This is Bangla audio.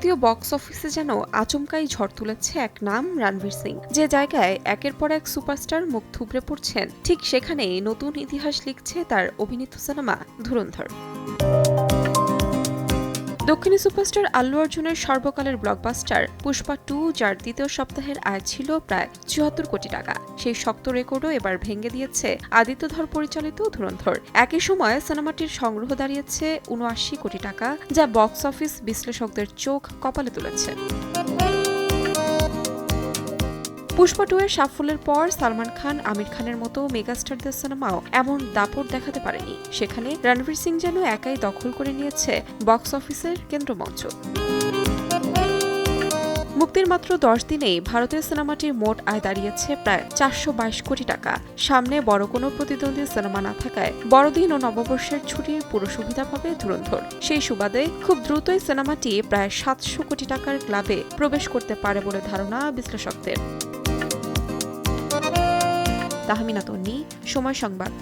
ভারতীয় বক্স অফিসে যেন আচমকাই ঝড় তুলেছে এক নাম, রণবীর সিং। যে জায়গায় একের পর এক সুপারস্টার মুখ থুবড়ে পড়ছেন, ঠিক সেখানেই নতুন ইতিহাস লিখছে তার অভিনীত সিনেমা ধুরন্ধর। দক্ষিণী সুপারস্টার আল্লু অর্জুনের সর্বকালের ব্লকবাস্টার পুষ্পা 2, যার দ্বিতীয় সপ্তাহের আয় ছিল প্রায় ৭৪ কোটি টাকা, সেই শক্ত রেকর্ডও এবার ভেঙে দিয়েছে আদিত্য ধর পরিচালিত ধুরন্ধর। একই সময়ে সিনেমাটির সংগ্রহ দাঁড়িয়েছে ৭৯ কোটি টাকা, যা বক্স অফিস বিশ্লেষকদের চোখ কপালে তুলেছে। পুষ্পা 2 এর সাফল্যের পর সালমান খান, আমির খানের মতো মেগাস্টারদের সিনেমাও এমন দাপট দেখাতে পারেনি। সেখানে রণবীর সিং যেন একাই দখল করে নিয়েছে বক্স অফিসের কেন্দ্রমঞ্চ। মুক্তির মাত্র ১০ দিনেই ভারতের সিনেমাটির মোট আয় দাঁড়িয়েছে প্রায় ৪২২ কোটি টাকা। সামনে বড় কোনো প্রতিদ্বন্দ্বী সিনেমা না থাকায় বড়দিন ও নববর্ষের ছুটির পুরো সুবিধা পাবে ধুরন্ধর। সেই সুবাদে খুব দ্রুতই সিনেমাটি প্রায় ৭০০ কোটি টাকার ক্লাবে প্রবেশ করতে পারে বলে ধারণা বিশ্লেষকদের। তাহমিনা তন্নি, সময় সংবাদ।